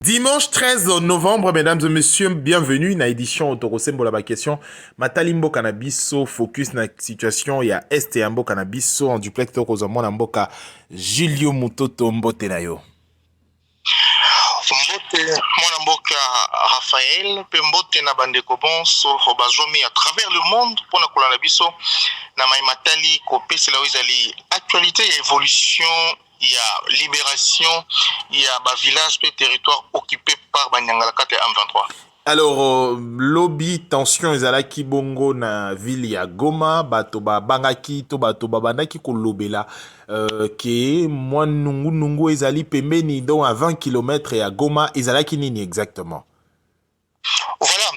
Dimanche 13 novembre, mesdames et messieurs, bienvenue na édition Otorosembo la question. Matalimbo Cannabiso, focus na situation ya Est et Ambo Cannabiso en duplex Tokozamo Namboka Julio Mutoto Mbote na yo. Mbote mwana mboka Raphaël pe mbote na bandeko bonso bazomi à travers le monde pour na kolana biso na maimatali kopesela ezali actualité et évolution. Il y a libération, il y a village et territoire occupé par Banyangalakate M23. Alors, lobby tension ezalaki bongo na ville ya Goma, bato bangaki to bato babandaki kolobela ke mwa nungu ezali pembeni donc à 20 km ya Goma ezalaki nini exactement? Voilà,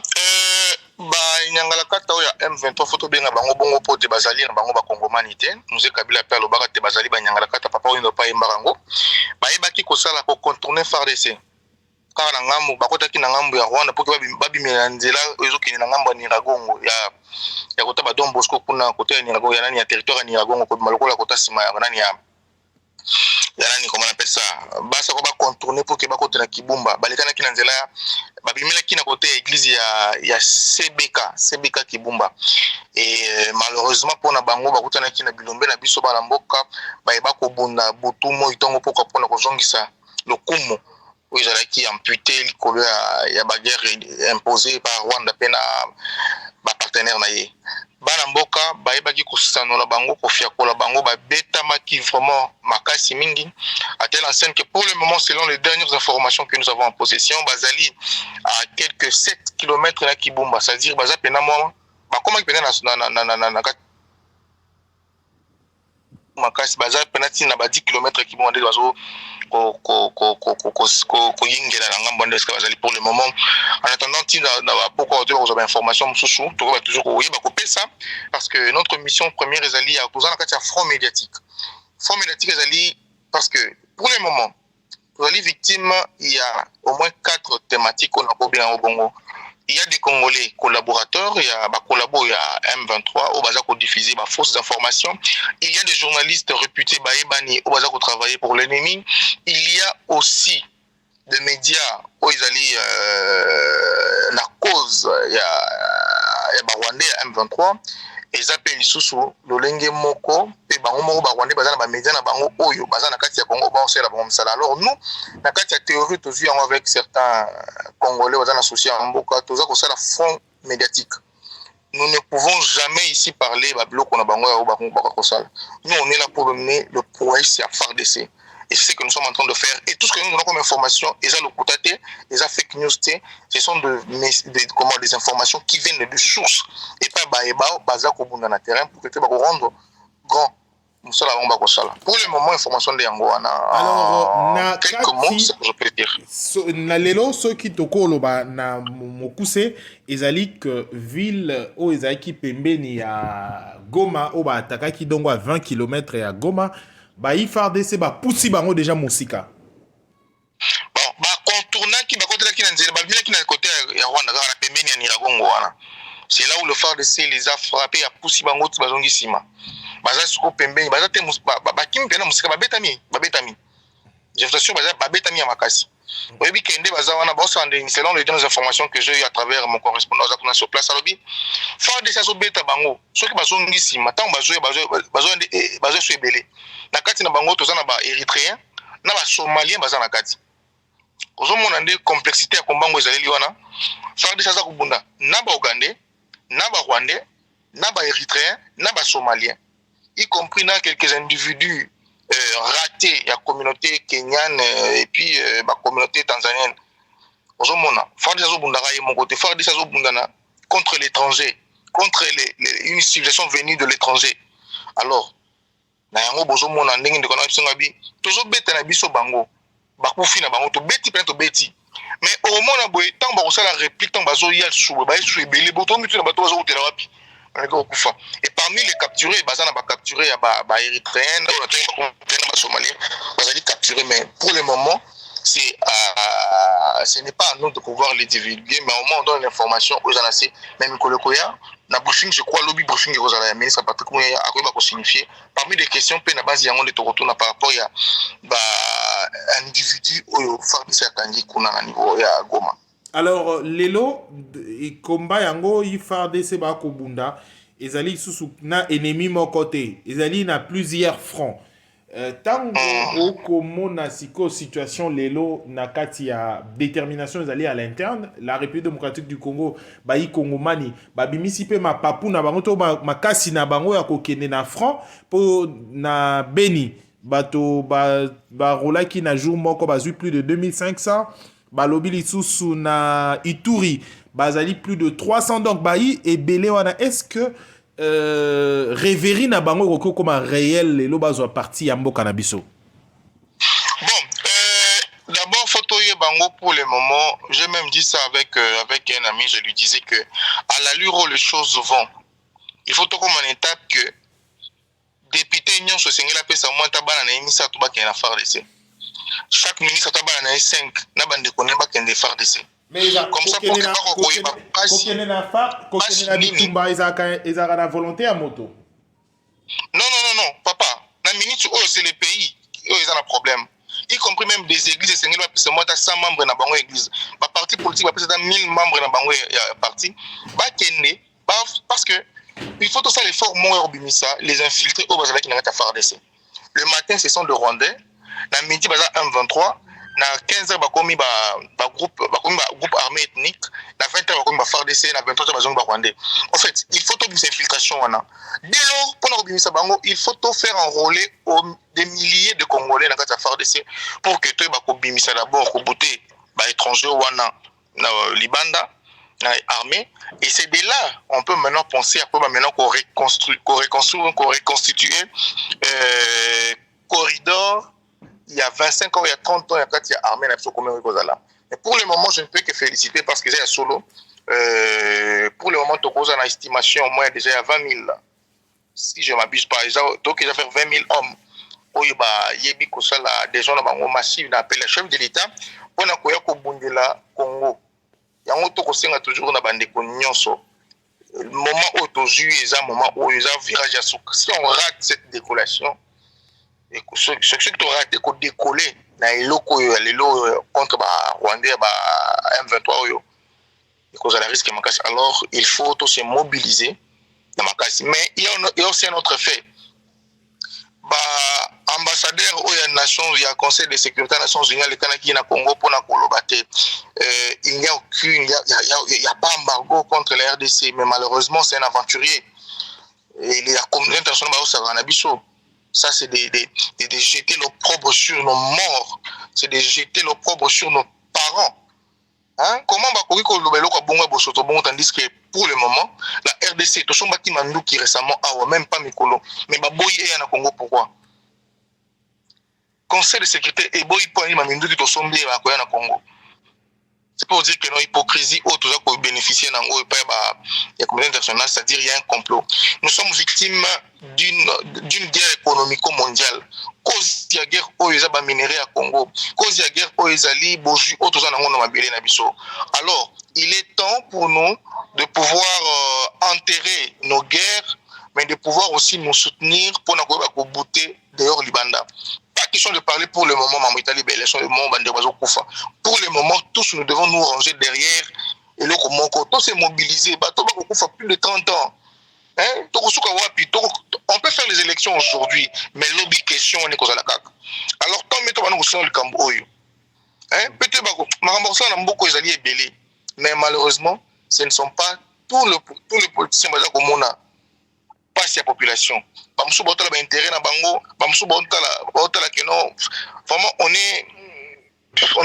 Banyangalakata ya M23 photo benga bango bongo pote bazali na bango bakongomani te. Mzee Kabila pe alobaka te bazali Banyangalakata papa oyo pa embarango. Bayebaki kosala ko contourner FARDC. Quand na ngambo bakotaki na ngambo ya Rwanda pour que babimela nzela ezokini na ngambo ya Niragongo ya kota ba Don Bosco kuna kota ya Niragongo ya nani ya territoire ya Niragongo ko malokola kota sima ya nani ya nani comment on appelle ça basa ko ba contourner pour que bakota na Kibumba balekana kina nzela babimela kina kota ya église ya CBK Kibumba et malheureusement pour na bango bakota na kina bilombe na biso bana mboka bayeba ko bunda butumo itongo poko pona ko zongisa lokumu ils ont qui amputé la guerre imposée par Rwanda pena ba partenaire na ye bana mboka bayebaki kusano la bango kofia kola bango ba beta maki vraiment makasi mingi à telle enseigne que pour le moment selon les dernières informations que nous avons en possession bazali à quelques 7 km na Kibumba, c'est-à-dire baza pena mo ba comment pena na makasi baza pena tina ba 10 km Kibumba de bazo yingela na ngambo ndeska bazali pour le moment en attendant pourquoi tu as information mususu tu vas toujours koyeba kopesa parce que notre mission première ezali ya kozana kati ya front médiatique ezali parce que pour le moment pour les victimes il y a au moins 4 thématiques on a pas bien au Bongo. Il y a des Congolais collaborateurs, il y a collabo, il y a M23, au Baza qui diffuser fausses informations. Il y a des journalistes réputés Baébani, au Baza qui travailler pour l'ennemi. Il y a aussi des médias où ils allaient la cause, il y a Rwandais M23. Ils appellent Isusu, Lolenge Moko, et Bango Rwandais, Baza na médias na Bango Oyo, Baza na Katia Congo, Baza la Bango Msala. Alors nous, na Katia théorie, tu vis avec certains Congolais, Baza na associé en Mboka, tu as ça la front médiatique. Nous ne pouvons jamais ici parler de bloc on a Bango ou Bango Bakosal. Nous on est là pour mener le prouesse à FARDC. Et c'est ce que nous sommes en train de faire. Et tout ce que nous avons comme information, ils ont le coutaté, ils ont fake news, ce sont des informations qui viennent de sources. Et pas Baeba, Bazak au bout dans le terrain pour que tu vas rendre grand. Pour le moment, information de Yangoana. Alors, na quelques mots, c'est ce que je peux dire. Na lelo ceux qui toko loba na mokuse ezali que ville o ezali pembeni ya Goma o ba atakaki dongo à 20 km ya Goma. Ba FARDC ba poussi bango déjà mosika. Bon, ba contourna ki ba côté qui nzela ba villa qui na côté ya Rwanda na pembeni ya Niragongo wana. C'est là où le FARDC les a frappés à poussi bango tu bazongi sima. Baza siko pembeni baza te ba kim pena mosika ba betami. Je vous assure ba betami ya makasi. Oyebi kende baza wana ba selon les dernières informations que j'ai eu à travers mon correspondant sur place à lobby. FARDC so beta bango. Ceux qui bazongi sima tant bazo so ebele. Na kati na bango tozana ba érythréen na ba somalien baza na kati ozomona nde complexité ya kombango ezaleli wana FARDC aza kubunda na ba ougandais na ba rwandais na ba érythréen na ba somalien y compris na quelques individus ratés ya communauté kenyane et puis ba communauté tanzanienne ozomona FARDC azobunda ka ye mon côté FARDC azobunda na contre l'étranger contre une civilisation venue de l'étranger alors na yango bozomona ndenge ndeko na biso ngabi tozobeta na biso bango bakufi na bango to beti pe to beti mais au moment na boye tant ba kosala réplique tant bazo yal sou ba sou ebele boto mitu na bato bazo kotela wapi na ko kufa et parmi les capturés bazana ba capturé ya ba érythréen na tenga ba somalien bazali capturé mais pour le moment c'est ce n'est pas à nous de pouvoir les divulguer mais au moins on donne l'information aux annoncés même Kolokoya na briefing je crois lobby briefing rozala ya ministre Patrick Mouya akoba ko signifier parmi les questions pe na base yango de Toronto na par rapport ya ba individu oyo FARDC akangi kuna na niveau ya Goma. Alors lelo combat yango i FARDC ba ko bunda ezali susu na ennemi moko te ezali na plusieurs fronts. Tango okomona siko situation lelo na kati ya détermination ezali à l'interne la République démocratique du Congo bayi Kongomani babimisi pe mapapu na bango to makasi na bango ya kokende na front po na Beni bato rolaki na jour moko bazui plus de 2500 balobi lisusu na Ituri bazali plus de 300 donc bayi ebele wana est-ce que révéri na bango roko comme un réel lelo bazwa parti ya mboka na biso. Bon, d'abord photoyer bango pour le moment, j'ai même dit ça avec un ami, je lui disais que à l'allure où les choses vont, il faut comme une étape que député nyon so sengela pesa moi tabana na emisa to bakena FARDC. Chaque ministre tabana na 5 na bande connaît bakende FARDC. Mais comme ça pour que pas koyeba pasi na bitumba ezaka na volonté à moto. Non, papa, na minute oh c'est le pays oh ils ont un problème. Y compris même des églises sengela pesa moi ta 100 membres na bango église. Ba parti politique ba pesa 1000 membres na bango ya parti. Ba kende parce que il faut tout ça les forts moins bimisa les infiltrer au bazala qui na FARDC. Le matin ce sont de Rwandais, na midi baza M23, na 15h bakomi ba groupe armé ethnique, na 20h bakomi ba FARDC, na 23h bazongi ba Rwandais. En fait, il faut tout des infiltrations wana. Dès lors pour bimisa bango, il faut tout faire enrôler des milliers de Congolais na kata FARDC pour que tout ba bimisa d'abord ko boter ba étrangers wana na Libanda armée, et c'est de là on peut maintenant penser à quoi maintenant qu'on reconstituer corridor il y a 25 ans, il y a 30 ans, il y a armée mais pour le moment je ne peux que féliciter parce que j'ai solo pour le moment tu as une estimation au moins déjà il y a 20 000 si je ne m'abuse pas donc il y a fait 20 000 hommes yebi kosala des gens massifs d'appel le chef de l'État pour na koya ko bundela Congo yango to kosenga toujours na bandeko nyonso le moment où tu es un moment où il y a un virage à si on rate cette décollation et que ce que tu rates de décoller na eloko contre ba Rwandais ba M23 yo et cause la risque makasi alors il faut tous se mobiliser dans makasi mais il y a aussi un autre fait ba ambassadeur au Nations il y a conseil de sécurité des Nations Unies le Canada na Congo pour na kolobate il n'y a aucune il y a pas embargo contre la RDC mais malheureusement c'est un aventurier et la communauté internationale ba au Sanabiso ça c'est de jeter l'opprobre sur nos morts, c'est de jeter l'opprobre sur nos parents. Hein? Comment tandis que pour le moment, la RDC, tout son bâtiment qui récemment même pas Mikolo, mais Baboyi est en Congo pourquoi? Conseil de sécurité et Boyi point Mamindu qui sont bien à Congo. C'est pour dire que non hypocrisie ou tout ça pour bénéficier d'un la communauté internationale, c'est-à-dire il y a un complot. Nous sommes victimes d'une guerre économique mondiale. Cause de la guerre aux minéraux à Congo, cause de la guerre aux ali boju au tout ça dans mabélé na biso. Alors, il est temps pour nous de pouvoir enterrer nos guerres, mais de pouvoir aussi nous soutenir pour nous bouter dehors Libanda. Pas question de parler pour le moment, pour le moment, tous nous devons nous ranger derrière et le tout se mobiliser. Plus de 30 ans. Hein? On peut faire les élections aujourd'hui, mais l'obli question on est cause à la CAC. Alors, tant que nous sommes le Cambodge, peut-être que mais malheureusement, ce ne sont pas tous les politiciens comme on a. Pas la population. Vraiment, on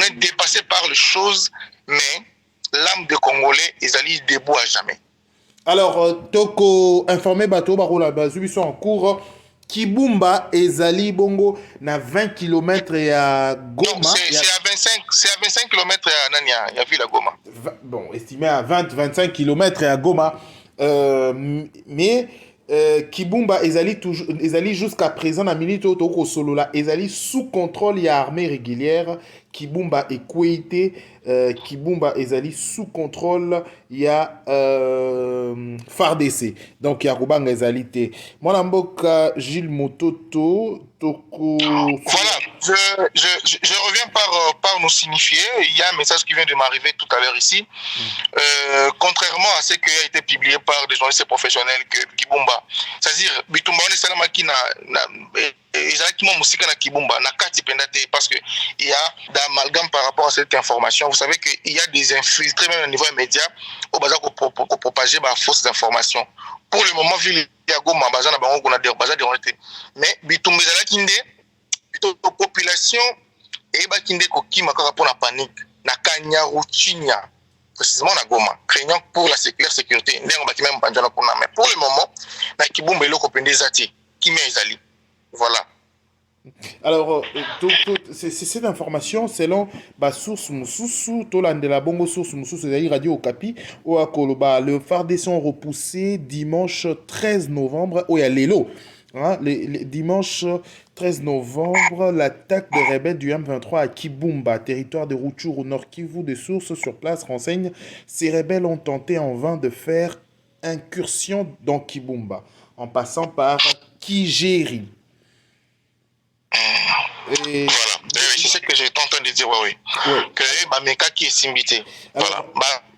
est dépassé par les choses, mais l'âme des Congolais est allée debout à jamais. Alors, toko informé bateau barola bazu sont en cours. Kibumba ezali bongo na 20 km à Goma. C'est à 25 km à Nania, il y a ville à Goma. Bon, estimé à 20-25 km à Goma. Mais Kibumba ezali jusqu'à présent na minute toko solo la ezali sous contrôle ya armée régulière. Kibumba est Kouéité, Kibumba ezali sous contrôle ya FARDC. Donc ya Rubanga ezali te. Mwana mboka Gilles Mototo toko. Voilà. Je reviens par nous signifier, il y a un message qui vient de m'arriver tout à l'heure ici. Contrairement à ce qui a été publié par des journalistes professionnels que Kibumba, c'est-à-dire Bitumba on est salamaki na exactement musika na Kibumba na kati pendate parce que il y a d'amalgame par rapport à cette information. Vous savez qu'il y a des infiltrés même au niveau des médias au bazar pour propager bah fausses informations. Pour le moment ville ya Goma bazar na bango kuna de bazar de honte. Mais Bitumba zalaki la population et bakinde ko kima kaka pour la panique na Kanyaruchinya précisément na Goma craignant pour la sécurité ndengo baki même banjana kuna mais pour le moment na Kibumba eloko pende zati kimia ezali voilà. Alors, c'est cette information selon ba source mususu tolandela bongo source mususu c'est-à-dire Radio Okapi au Akoloba le FARDC sont repoussés dimanche 13 novembre au ya lelo. Hein, dimanche 13 novembre, l'attaque des rebelles du M23 à Kibumba, territoire de Rutshuru au nord Kivu, des sources sur place renseignent. Ces rebelles ont tenté en vain de faire incursion dans Kibumba, en passant par Kijeri. Et... Voilà, c'est ce que j'étais en train de dire, oui. Que Bameka qui est simbité. Voilà.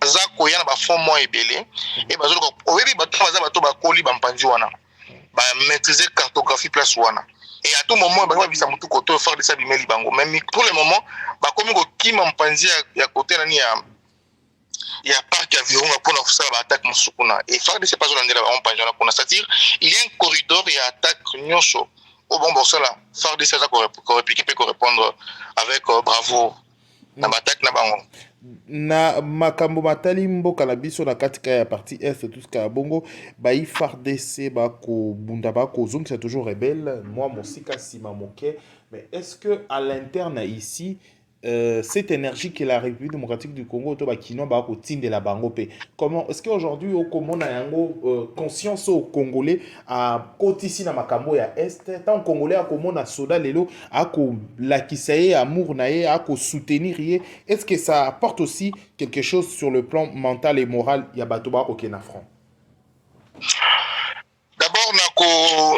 Baza koyana ba fond moins ebelé et bazo ko oyebi bato bato ba koli ba mpanzi wana. Ba maîtriser cartographie place wana. Et à tout moment ba bisa mutu koto faire de ça bimeli bango. Même pour le moment ba komi ko kima mpanzi ya côté nani ya parc avion pour na faire attaque musukuna. Et faire de ces pas on ndela ba mpanzi wana kuna c'est-à-dire il y a un corridor et attaque nyosho. Au bon bon ça là faire de ça ko répliquer peut répondre avec bravo na attaque na bango. Na makambo matali mboka na biso na katika ya partie est tout ce ka bongo ba FARDC ba ko bunda ba ko zong c'est toujours rebelle moi mosika sima moke mais est-ce que à l'interne ici cette énergie que la République démocratique du Congo to ba kino ba ko tindela bango pe comment est-ce qu'aujourd'hui au comment na yango conscience au Congolais a kotisi na makambo ya est tant Congolais a comment na soda lelo a ko lakisaye amour na ye a ko soutenir ye est-ce que ça apporte aussi quelque chose sur le plan mental et moral ya bato ba ko kena front? D'abord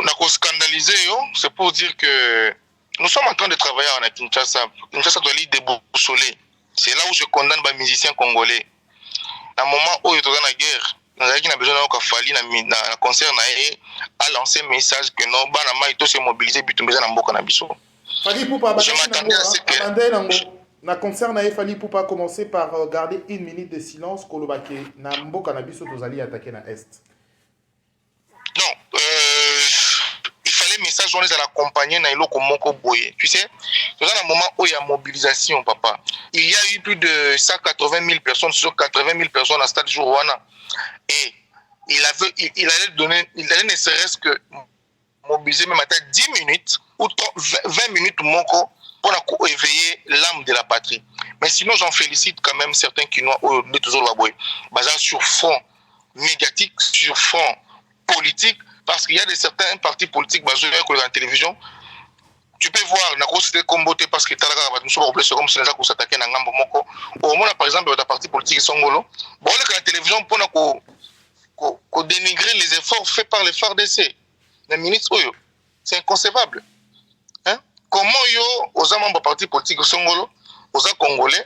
nako scandaliser yo c'est pour dire que nous sommes en train de travailler en Kinshasa. Kinshasa doit aller déboussoler. C'est là où je condamne les musiciens congolais. À un moment où il y a une guerre, nous avons besoin d'un Fali, un concert, à lancer un message que non, Banama est aussi mobilisé, but besoin d'un Boka Nabiso. Je m'attendais à ce que. Na concert na Fali Poupa commencer par garder une minute de silence kolobake na Mboka Nabiso tozali attaquer na est. Non, il fallait message on les a accompagner na iloko moko boye. Tu sais, dans un moment où il y a mobilisation papa. Il y a eu plus de 180 000 personnes sur 80 000 personnes à Stade Jourouana et il allait ne serait-ce que mobiliser même à 10 minutes ou 20 minutes moko pour éveiller l'âme de la patrie. Mais sinon, j'en félicite quand même certains qui n'ont pas toujours la boue. Basé sur fond médiatique, sur fond politique, parce qu'il y a certains partis politiques basés sur la télévision. Tu peux voir, na cause de comboté parce que talaga ba nous comme si les gens s'attaquer na ngambo moko. Au moins par exemple dans parti politique songolo, bon la télévision pour ko dénigrer les efforts faits par les FARDC. Les ministres oyo, c'est inconcevable. Hein? Comment yo aux membres parti politique songolo, aux congolais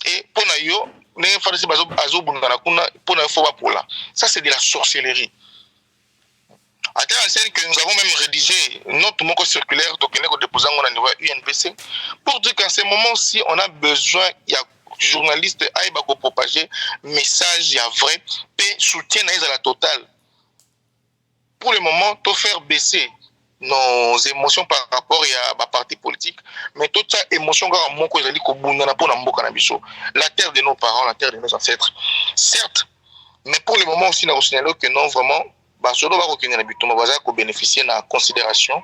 et pour na yo ne FARDC bazo bundana kuna pour na foba pour là. Ça c'est de la sorcellerie. À tel enseigne que nous avons même rédigé notre mot circulaire qu'on déposé au niveau UNPC pour dire qu'en ce moment-ci, on a besoin, il y a journalistes à propager message, il y a vrai, et soutien à la totale. Pour le moment, tout faire baisser nos émotions par rapport à la partie politique, mais toute ça émotion, la terre de nos parents, la terre de nos ancêtres. Certes, mais pour le moment aussi, nous avons signalé que non, vraiment, solo va reconnaître l'habitement basé pour bénéficier de la considération,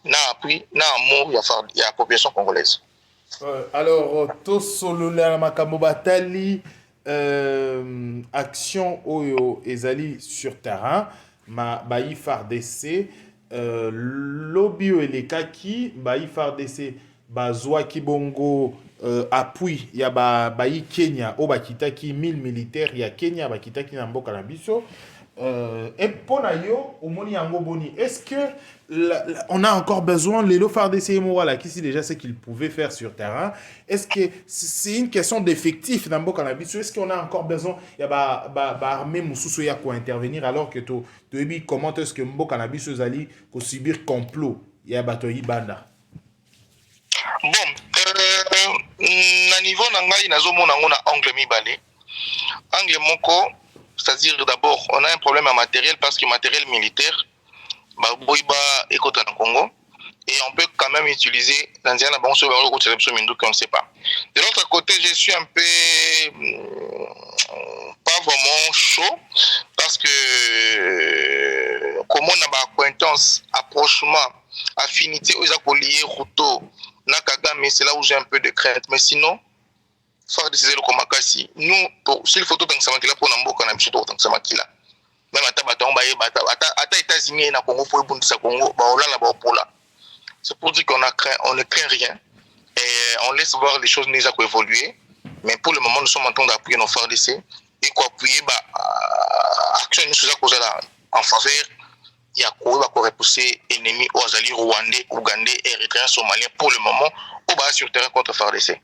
de l'appui, de l'amour de la population congolaise. Alors, tout solo la makambo batali action oyo ezali sur terrain, ma bayi FARDC lobby elekaki bayi FARDC bazwa kibongo appui ya bayi Kenya o bakitaki 1000 militaires ya Kenya bakitaki na mboka na biso. Et pour Nayo, au Moni Yango Boni, est-ce que on a encore besoin, les FARDC et Moura, qui c'est déjà ce qu'ils pouvaient faire sur terrain? Est-ce que c'est une question d'effectif dans le cannabis? Est-ce qu'on a encore besoin, il y a armée Moussoussou ya quoi intervenir alors que tu comment est-ce que Mbo cannabis allait subir complot? Il y a Batoyi Banda. Bon, na niveau nangai nazomona ngona angle mibale. Angle moko, c'est-à-dire d'abord, on a un problème en matériel parce que matériel militaire, Boiba est côté en Congo, et on peut quand même utiliser l'Indiana, bon, on ne sait pas. De l'autre côté, je suis un peu pas vraiment chaud parce que comme on a une acquaintance, approchement, affinité aux accolés, Ruto, Nakagame, c'est là où j'ai un peu de crainte. Mais sinon, faire décider le Komakasi, nous, s'il faut tout un là pour Nambo, on a besoin de tout un même à États-Unis, na Congo, pour le Congo, c'est pour dire qu'on ne craint rien et on laisse voir les choses nous évoluer. Mais pour le moment, nous sommes en train d'appuyer nos FARDC et qu'appuyer action en faveur. Il y a quoi repousser ennemis aux alliés rwandais, ougandais, érythréens, somaliens pour le moment au bas sur terrain contre FARDC.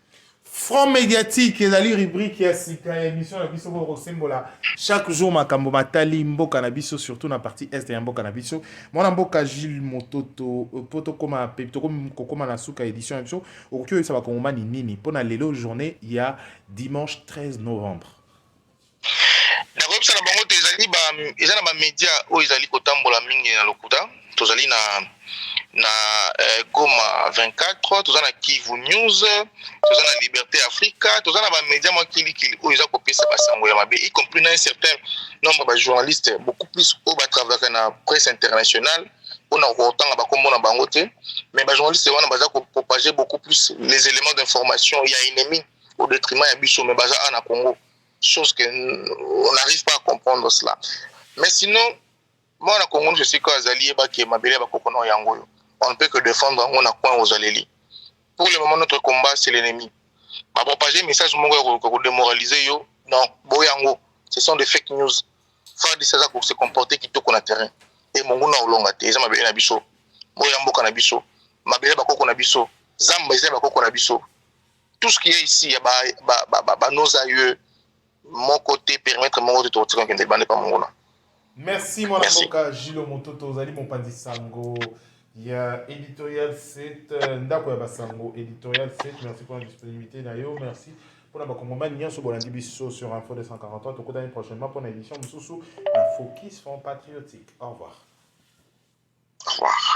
Front médiatique, ezali rubrique ya sika émission na biso ko sembola chaque jour makambo matali mboka na biso surtout na partie est ya mboka na biso mwana mboka Gilles Mototo poto koma pepto koma na suka édition ya biso okyo ça va kongoma ni nini pona lelo journée il y a dimanche 13 novembre. D'accord, ça na bango tezali ezana ba média o ezali kotambola mingi na lokuta tozali na Goma 24, tozana Kivu News, tozana Liberté Africa, tozana ba média mo kili o eza kopesa basango ya mabe, y compris un certain nombre de journalistes beaucoup plus au ba travailler na presse internationale, on a autant ba kombo na bango te, mais ba journalistes wana baza ko propager beaucoup plus les éléments d'information, il y a ennemi au détriment ya biso mais baza na Congo, chose que on n'arrive pas à comprendre cela. Mais sinon moi na Congo je sais que azali ba ke mabele ba kokono yango. On ne peut que défendre on a coin aux alliés. Pour le moment, notre combat, c'est l'ennemi. Ma propager un message pour démoraliser, non, boyango, ce sont des fake news. Faire des choses pour se comporter qui toquent na terrain. Et mon gouvernement au long à terre, ma belle nabiso, boyambo canabiso, ma belle bako nabiso, zamba zé bako nabiso. Tout ce qui est ici, nos aïeux, mon côté, permettre mon côté de retirer un débat n'est pas mon gouvernement. Merci mon avocat Gilles Mototo, Zali Mopandisango. Il y a Éditorial 7, Ndako ya Basango, Éditorial 7, merci pour la disponibilité d'ailleurs, merci pour la bakomomane, Nyan Sobolandi Bisso sur Info 243, au cours d'année prochainement pour l'édition Moussoussou, un focus fond patriotique. Au revoir. Au revoir.